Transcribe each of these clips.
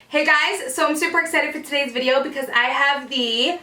Hey guys, so I'm super excited for today's video because I have the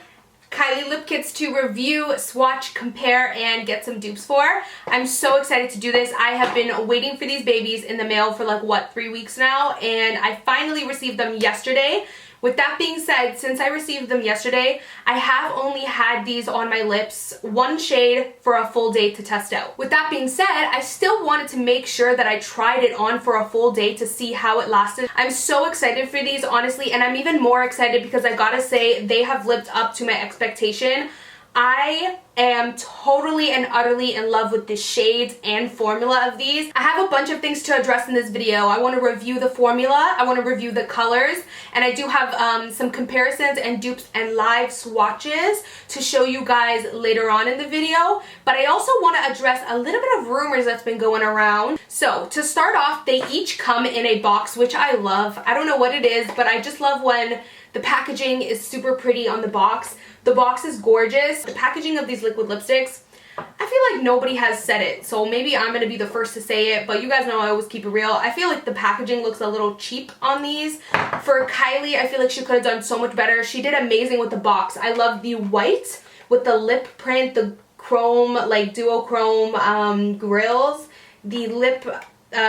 Kylie lip kits to review, swatch, compare, and get some dupes for. I'm so excited to do this. I have been waiting for these babies in the mail for like, what, 3 weeks now, and I finally received them yesterday. With that being said, since I received them yesterday, I have only had these on my lips, one shade, for a full day to test out. With that being said, I still wanted to make sure that I tried it on for a full day to see how it lasted. I'm so excited for these, honestly, and I'm even more excited because I gotta say, they have lived up to my expectation. I am totally and utterly in love with the shades and formula of these. I have a bunch of things to address in this video. I want to review the formula, I want to review the colors, and I do have some comparisons and dupes and live swatches to show you guys later on in the video. But I also want to address a little bit of rumors that's been going around. So to start off, they each come in a box, which I love. I don't know what it is, but I just love when the packaging is super pretty on the box. The box is gorgeous. The packaging of these liquid lipsticks, I feel like nobody has said it, so maybe I'm gonna be the first to say it, but you guys know I always keep it real. I feel like the packaging looks a little cheap on these. For Kylie, I feel like she could have done so much better. She did amazing with the box. I love the white with the lip print, the chrome, like duochrome grills, the lip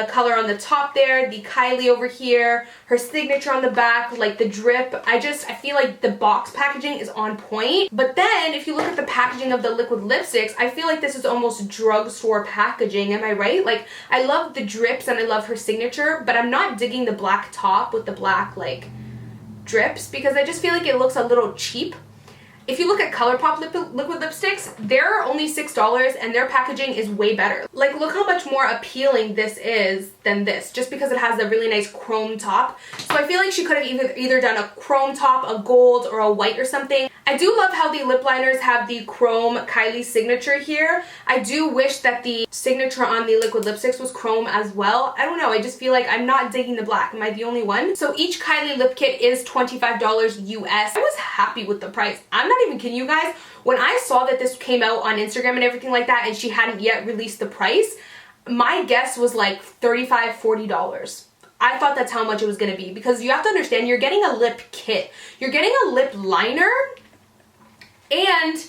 color on the top there, the Kylie over here, her signature on the back, like the drip. I feel like the box packaging is on point. But then if you look at the packaging of the liquid lipsticks, I feel like this is almost drugstore packaging. Am I right? Like, I love the drips and I love her signature, but I'm not digging the black top with the black like drips because I just feel like it looks a little cheap. If you look at ColourPop liquid lipsticks, they're only $6 and their packaging is way better. Like, look how much more appealing this is than this, just because it has a really nice chrome top. So I feel like she could have either done a chrome top, a gold, or a white or something. I do love how the lip liners have the chrome Kylie signature here. I do wish that the signature on the liquid lipsticks was chrome as well. I don't know, I just feel like I'm not digging the black. Am I the only one? So each Kylie lip kit is $25 US. I was happy with the price. I'm not even kidding you guys. When I saw that this came out on Instagram and everything like that and she hadn't yet released the price, my guess was like $35, $40. I thought that's how much it was gonna be because you have to understand, you're getting a lip kit. You're getting a lip liner and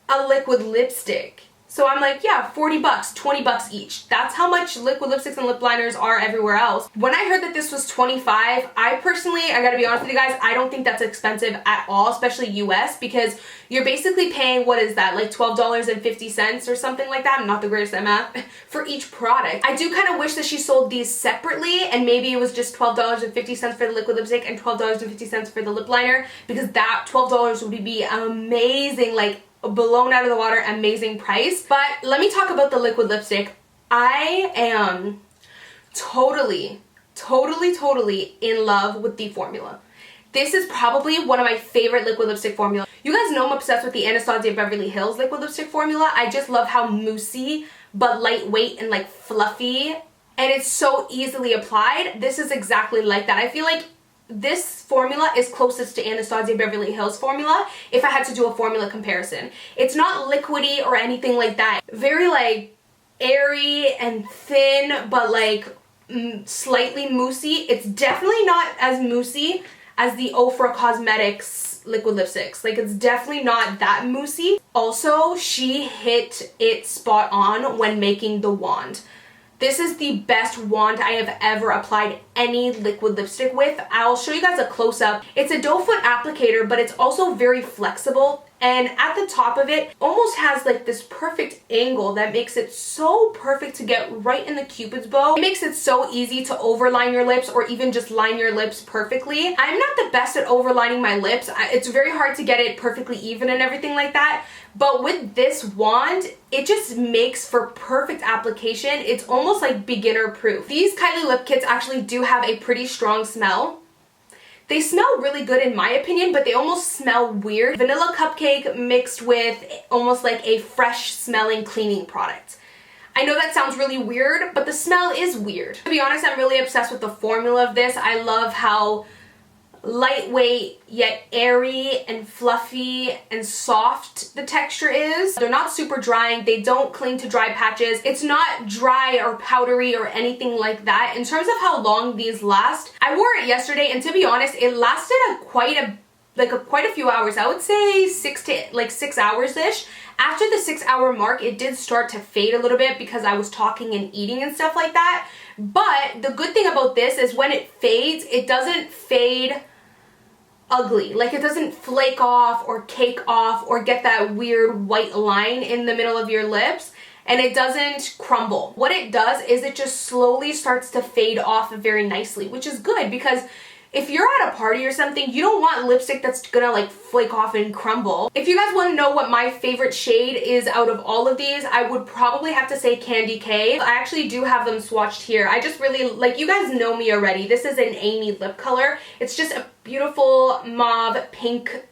a liquid lipstick. So I'm like, yeah, 40 bucks, 20 bucks each. That's how much liquid lipsticks and lip liners are everywhere else. When I heard that this was 25, I personally, I gotta be honest with you guys, I don't think that's expensive at all, especially US, because you're basically paying, what is that, like $12.50 or something like that? I'm not the greatest at math. For each product. I do kind of wish that she sold these separately and maybe it was just $12.50 for the liquid lipstick and $12.50 for the lip liner, because that $12 would be amazing, like blown out of the water, amazing price. But let me talk about the liquid lipstick. I am totally in love with the formula. This is probably one of my favorite liquid lipstick formula. You guys know I'm obsessed with the Anastasia Beverly Hills liquid lipstick formula. I just love how moussey but lightweight and like fluffy, and it's so easily applied. This is exactly like that. I feel like this formula is closest to Anastasia Beverly Hills formula if I had to do a formula comparison. It's not liquidy or anything like that. Very like airy and thin, but like slightly moussey. It's definitely not as moussey as the Ofra Cosmetics liquid lipsticks. Like, it's definitely not that moussey. Also, she hit it spot on when making the wand. This is the best wand I have ever applied any liquid lipstick with. I'll show you guys a close-up. It's a doe foot applicator, but it's also very flexible. And at the top of it, almost has like this perfect angle that makes it so perfect to get right in the cupid's bow. It makes it so easy to overline your lips or even just line your lips perfectly. I'm not the best at overlining my lips. It's very hard to get it perfectly even and everything like that. But with this wand, it just makes for perfect application. It's almost like beginner proof. These Kylie lip kits actually do have a pretty strong smell. They smell really good in my opinion, but they almost smell weird. Vanilla cupcake mixed with almost like a fresh smelling cleaning product. I know that sounds really weird, but the smell is weird. To be honest, I'm really obsessed with the formula of this. I love how lightweight yet airy and fluffy and soft the texture is. They're not super drying. They don't cling to dry patches. It's not dry or powdery or anything like that. In terms of how long these last, I wore it yesterday and to be honest, it lasted quite a few hours. I would say 6 hours-ish. After the 6 hour mark, it did start to fade a little bit because I was talking and eating and stuff like that. But the good thing about this is when it fades, it doesn't fade ugly. Like it doesn't flake off or cake off or get that weird white line in the middle of your lips. And it doesn't crumble. What it does is it just slowly starts to fade off very nicely, which is good because if you're at a party or something, you don't want lipstick that's gonna like flake off and crumble. If you guys want to know what my favorite shade is out of all of these, I would probably have to say Candy K. I actually do have them swatched here. I just really, like, you guys know me already. This is an Amy lip color. It's just a beautiful mauve pink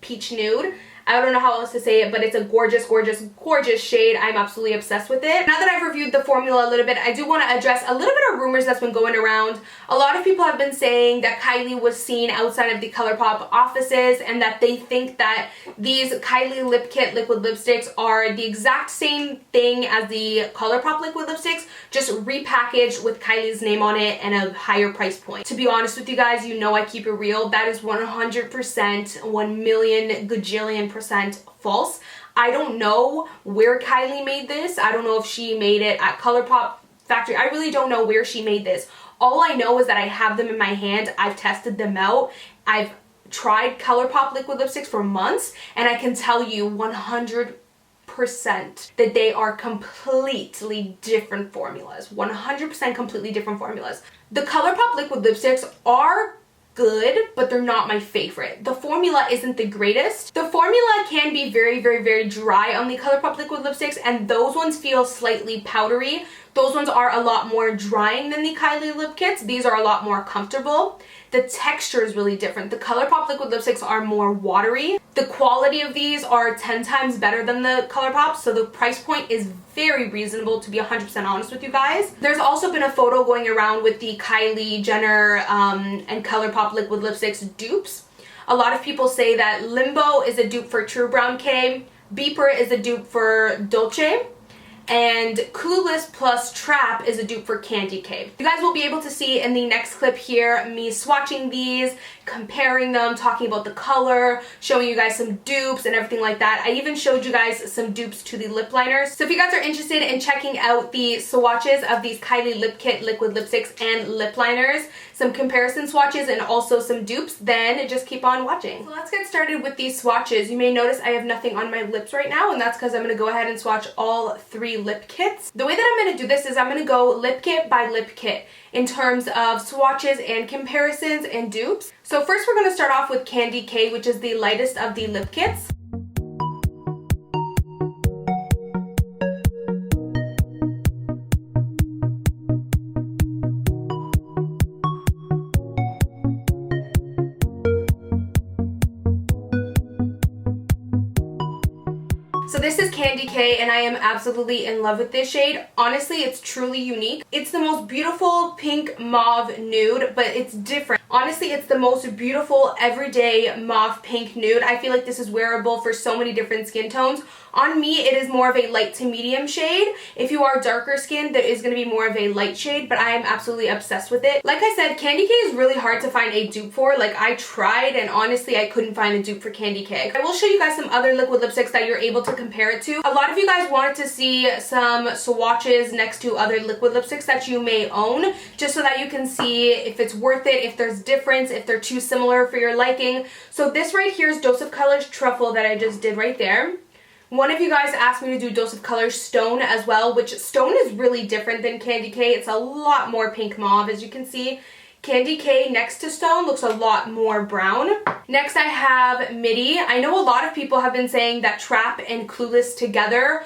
peach nude. I don't know how else to say it, but it's a gorgeous, gorgeous, gorgeous shade. I'm absolutely obsessed with it. Now that I've reviewed the formula a little bit, I do want to address a little bit of rumors that's been going around. A lot of people have been saying that Kylie was seen outside of the ColourPop offices and that they think that these Kylie Lip Kit liquid lipsticks are the exact same thing as the ColourPop liquid lipsticks, just repackaged with Kylie's name on it and a higher price point. To be honest with you guys, you know I keep it real. That is 100%, 1 million gajillion percent false. I don't know where Kylie made this. I don't know if she made it at ColourPop factory. I really don't know where she made this. All I know is that I have them in my hand. I've tested them out. I've tried ColourPop liquid lipsticks for months and I can tell you 100% that they are completely different formulas. 100% completely different formulas. The ColourPop liquid lipsticks are good, but they're not my favorite. The formula isn't the greatest. The formula can be very, very, very dry on the ColourPop liquid lipsticks, and those ones feel slightly powdery. Those ones are a lot more drying than the Kylie lip kits. These are a lot more comfortable. The texture is really different. The ColourPop liquid lipsticks are more watery. The quality of these are 10 times better than the ColourPop, so the price point is very reasonable, to be 100% honest with you guys. There's also been a photo going around with the Kylie Jenner and ColourPop liquid lipsticks dupes. A lot of people say that Limbo is a dupe for True Brown K, Beeper is a dupe for Dolce, and Clueless plus Trap is a dupe for Candy K. You guys will be able to see in the next clip here me swatching these, comparing them, talking about the color, showing you guys some dupes and everything like that. I even showed you guys some dupes to the lip liners. So if you guys are interested in checking out the swatches of these Kylie Lip Kit liquid lipsticks and lip liners, some comparison swatches and also some dupes, then just keep on watching. So let's get started with these swatches. You may notice I have nothing on my lips right now, and that's because I'm going to go ahead and swatch all 3 lip kits. The way that I'm going to do this is I'm going to go lip kit by lip kit in terms of swatches and comparisons and dupes. So first we're going to start off with Candy K, which is the lightest of the lip kits. So this is Candy K and I am absolutely in love with this shade. Honestly, it's truly unique. It's the most beautiful pink mauve nude, but it's different. Honestly, it's the most beautiful everyday mauve pink nude. I feel like this is wearable for so many different skin tones. On me, it is more of a light to medium shade. If you are darker skinned, there is going to be more of a light shade, but I am absolutely obsessed with it. Like I said, Candy K is really hard to find a dupe for. Like, I tried and honestly, I couldn't find a dupe for Candy K. I will show you guys some other liquid lipsticks that you're able to compare it to. A lot of you guys wanted to see some swatches next to other liquid lipsticks that you may own, just so that you can see if it's worth it, if there's difference, if they're too similar for your liking. So this right here is Dose of Colors Truffle that I just did right there. One of you guys asked me to do Dose of Colors Stone as well, which Stone is really different than Candy K. It's a lot more pink mauve, as you can see. Candy K next to Stone looks a lot more brown. Next I have Midi. I know a lot of people have been saying that Trap and Clueless together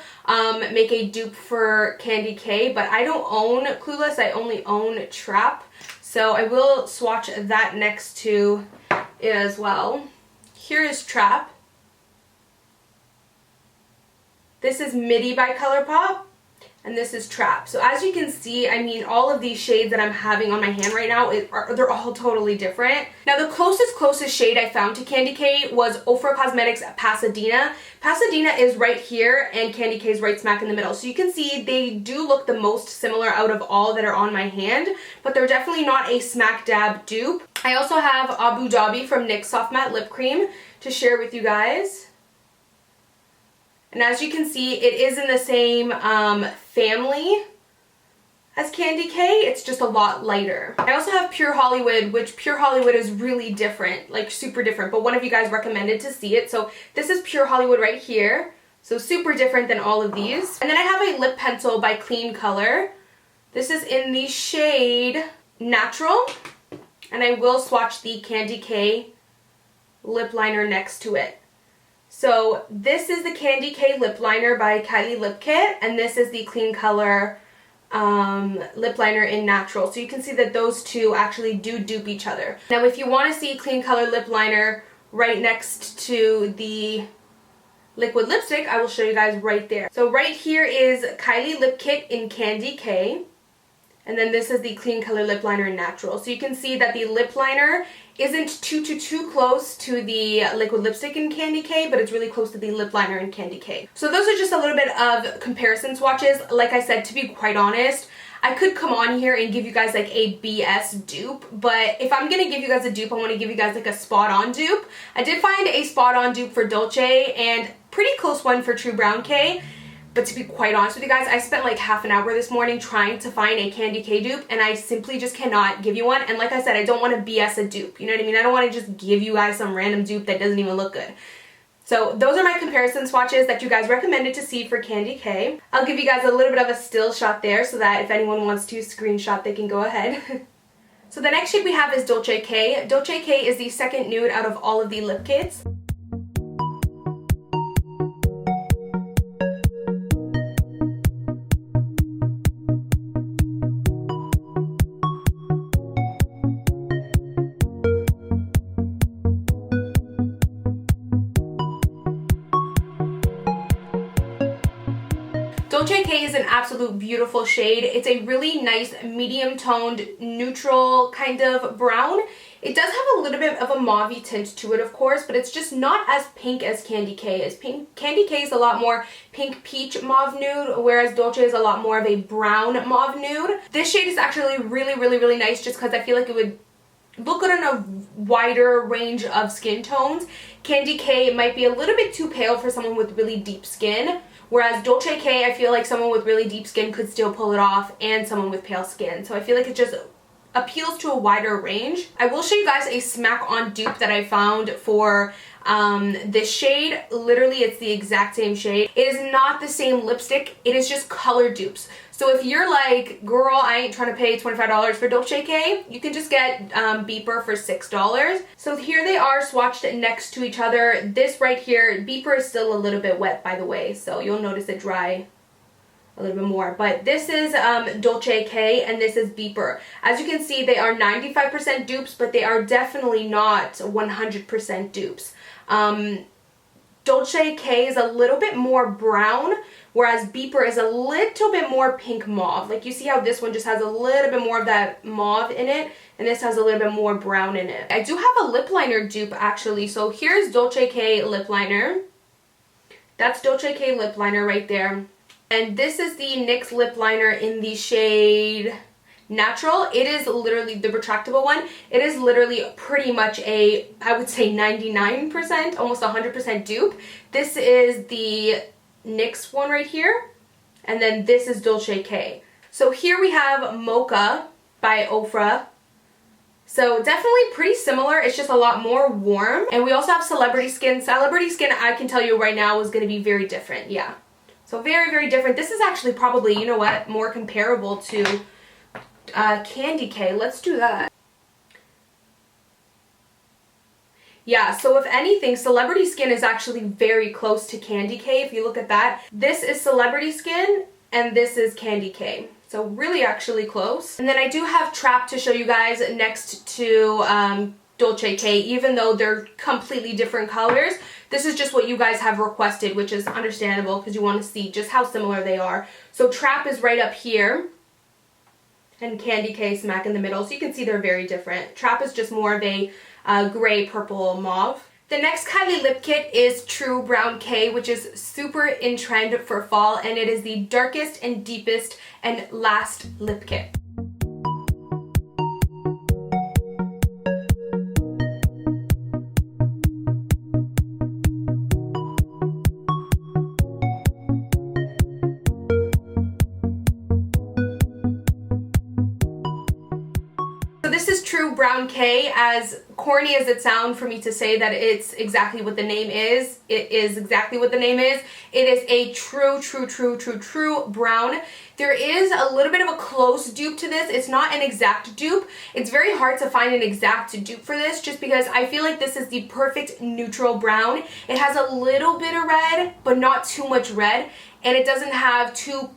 make a dupe for Candy K, but I don't own Clueless, I only own Trap. So I will swatch that next to it as well. Here is Trap. This is Midi by ColourPop, and this is Trap. So as you can see, I mean, all of these shades that I'm having on my hand right now, they're all totally different. Now the closest shade I found to Candy K was Ofra Cosmetics Pasadena. Pasadena is right here and Candy K is right smack in the middle. So you can see they do look the most similar out of all that are on my hand, but they're definitely not a smack dab dupe. I also have Abu Dhabi from NYX Soft Matte Lip Cream to share with you guys. And as you can see, it is in the same family as Candy K. It's just a lot lighter. I also have Pure Hollywood, which Pure Hollywood is really different, like super different, but one of you guys recommended to see it. So this is Pure Hollywood right here. So super different than all of these. And then I have a lip pencil by Kleancolor. This is in the shade Natural. And I will swatch the Candy K lip liner next to it. So this is the Candy K lip liner by Kylie Lip Kit, and this is the Kleancolor lip liner in Natural. So you can see that those two actually do dupe each other. Now if you want to see Kleancolor lip liner right next to the liquid lipstick, I will show you guys right there. So right here is Kylie Lip Kit in Candy K, and then this is the Kleancolor lip liner in Natural. So you can see that the lip liner isn't too close to the liquid lipstick in Candy K, but it's really close to the lip liner in Candy K. So those are just a little bit of comparison swatches. Like I said, to be quite honest, I could come on here and give you guys like a BS dupe, but if I'm gonna give you guys a dupe, I want to give you guys like a spot on dupe. I did find a spot on dupe for Dolce and pretty close one for True Brown K. But to be quite honest with you guys, I spent like half an hour this morning trying to find a Candy K dupe, and I simply just cannot give you one. And like I said, I don't want to BS a dupe. You know what I mean? I don't want to just give you guys some random dupe that doesn't even look good. So those are my comparison swatches that you guys recommended to see for Candy K. I'll give you guys a little bit of a still shot there so that if anyone wants to screenshot, they can go ahead. So the next shade we have is Dolce K. Dolce K is the second nude out of all of the lip kits. Dolce K is an absolute beautiful shade. It's a really nice medium toned neutral kind of brown. It does have a little bit of a mauve tint to it, of course, but it's just not as pink as Candy K is. Candy K is a lot more pink peach mauve nude, whereas Dolce is a lot more of a brown mauve nude. This shade is actually really nice just because I feel like it would look good in a wider range of skin tones. Candy K might be a little bit too pale for someone with really deep skin, whereas Dolce K, I feel like someone with really deep skin could still pull it off, and someone with pale skin. So I feel like it just appeals to a wider range. I will show you guys a smack on dupe that I found for this shade. Literally, it's the exact same shade. It is not the same lipstick. It is just color dupes. So if you're like, girl, I ain't trying to pay $25 for Dolce K, you can just get Beeper for $6. So here they are swatched next to each other. This right here, Beeper is still a little bit wet, by the way, so you'll notice it dry a little bit more. But this is Dolce K and this is Beeper. As you can see, they are 95% dupes, but they are definitely not 100% dupes. Dolce K is a little bit more brown, whereas Beeper is a little bit more pink mauve. Like you see how this one just has a little bit more of that mauve in it, and this has a little bit more brown in it. I do have a lip liner dupe actually. So here's Dolce K lip liner. That's Dolce K lip liner right there. And this is the NYX lip liner in the shade Natural. It is literally the retractable one. It is literally pretty much a, I would say 99%, almost 100% dupe. This is the NYX one right here. And then this is Dolce K. So here we have Mocha by Ofra. So definitely pretty similar. It's just a lot more warm. And we also have Celebrity Skin. Celebrity Skin, I can tell you right now, is going to be very different. Yeah. So very different. This is actually probably, you know what, more comparable to Candy K. Let's do that. Yeah, so if anything, Celebrity Skin is actually very close to Candy K. If you look at that, this is Celebrity Skin and this is Candy K. So really actually close. And then I do have Trap to show you guys next to DOLCEK, even though they're completely different colors. This is just what you guys have requested, which is understandable because you want to see just how similar they are. So Trap is right up here, and Candy K smack in the middle. So you can see they're very different. Trap is just more of a gray, purple, mauve. The next Kylie lip kit is True Brown K, which is super in trend for fall, and it is the darkest and deepest and last lip kit. So this is True Brown K. As corny as it sounds for me to say that it's exactly what the name is, it is exactly what the name is. It is a true brown. There is a little bit of a close dupe to this. It's not an exact dupe. It's very hard to find an exact dupe for this just because I feel like this is the perfect neutral brown. It has a little bit of red, but not too much red, and it doesn't have too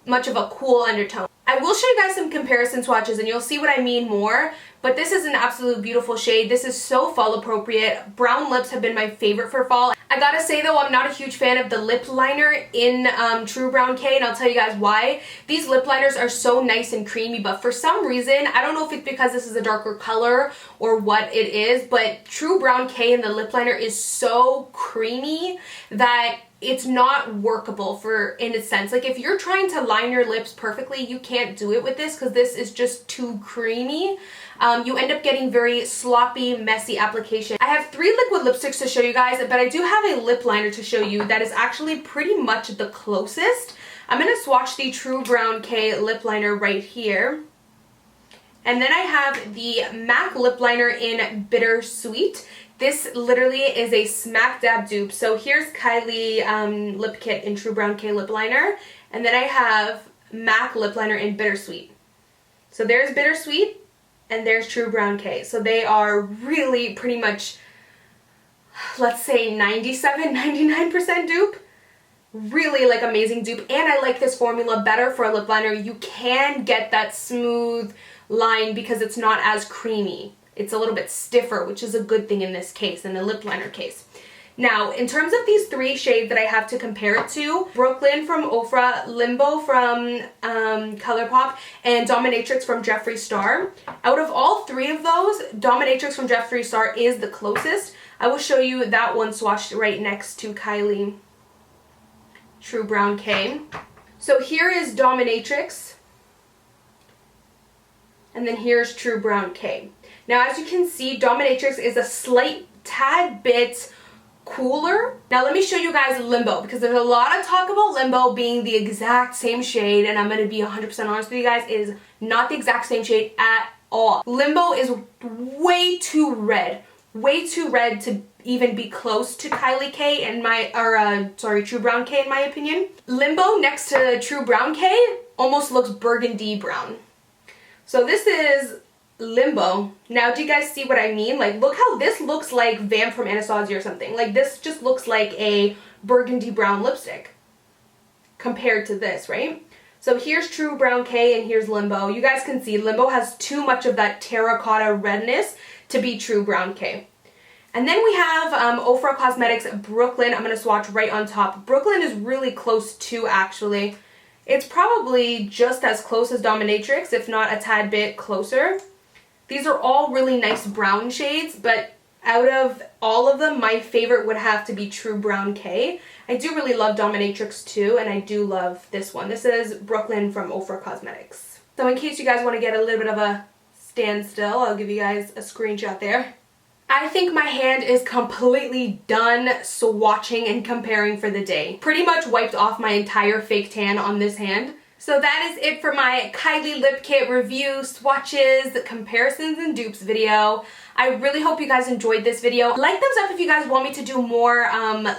much of a cool undertone. I will show you guys some comparison swatches and you'll see what I mean more, but this is an absolute beautiful shade. This is so fall appropriate. Brown lips have been my favorite for fall. I gotta say though, I'm not a huge fan of the lip liner in True Brown K, and I'll tell you guys why. These lip liners are so nice and creamy, but for some reason, I don't know if it's because this is a darker color or what it is, but True Brown K in the lip liner is so creamy that it's not workable in a sense. Like if you're trying to line your lips perfectly, you can't do it with this because this is just too creamy. You end up getting very sloppy, messy application. I have 3 liquid lipsticks to show you guys, but I do have a lip liner to show you that is actually pretty much the closest. I'm going to swatch the True Brown K lip liner right here. And then I have the MAC lip liner in Bittersweet. This literally is a smack dab dupe. So here's Kylie lip kit in True Brown K lip liner. And then I have MAC lip liner in Bittersweet. So there's Bittersweet and there's True Brown K. So they are really pretty much, let's say 97–99% dupe. Really like amazing dupe. And I like this formula better for a lip liner. You can get that smooth line because it's not as creamy. It's a little bit stiffer, which is a good thing in this case, in the lip liner case. Now, in terms of these 3 shades that I have to compare it to, Brooklyn from Ofra, Limbo from ColourPop, and Dominatrix from Jeffree Star. Out of all 3 of those, Dominatrix from Jeffree Star is the closest. I will show you that one swatched right next to Kylie True Brown K. So here is Dominatrix, and then here's True Brown K. Now, as you can see, Dominatrix is a slight tad bit cooler. Now, let me show you guys Limbo, because there's a lot of talk about Limbo being the exact same shade, and I'm going to be 100% honest with you guys, it is not the exact same shade at all. Limbo is way too red to even be close to Kylie K in my, True Brown K in my opinion. Limbo next to True Brown K almost looks burgundy brown. So this is Limbo. Now, do you guys see what I mean? Like, look how this looks like Vamp from Anastasia or something. Like, this just looks like a burgundy brown lipstick compared to this, right? So here's True Brown K and here's Limbo. You guys can see Limbo has too much of that terracotta redness to be True Brown K. And then we have Ofra Cosmetics Brooklyn. I'm going to swatch right on top. Brooklyn is really close too, actually. It's probably just as close as Dominatrix, if not a tad bit closer. These are all really nice brown shades, but out of all of them, my favorite would have to be True Brown K. I do really love Dominatrix too, and I do love this one. This is Brooklyn from Ofra Cosmetics. So in case you guys want to get a little bit of a standstill, I'll give you guys a screenshot there. I think my hand is completely done swatching and comparing for the day. Pretty much wiped off my entire fake tan on this hand. So that is it for my Kylie lip kit review, swatches, comparisons, and dupes video. I really hope you guys enjoyed this video. Like, thumbs up if you guys want me to do more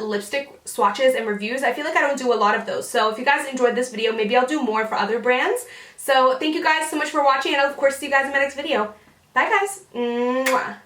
lipstick swatches and reviews. I feel like I don't do a lot of those. So if you guys enjoyed this video, maybe I'll do more for other brands. So thank you guys so much for watching, and I'll of course see you guys in my next video. Bye guys. Mwah.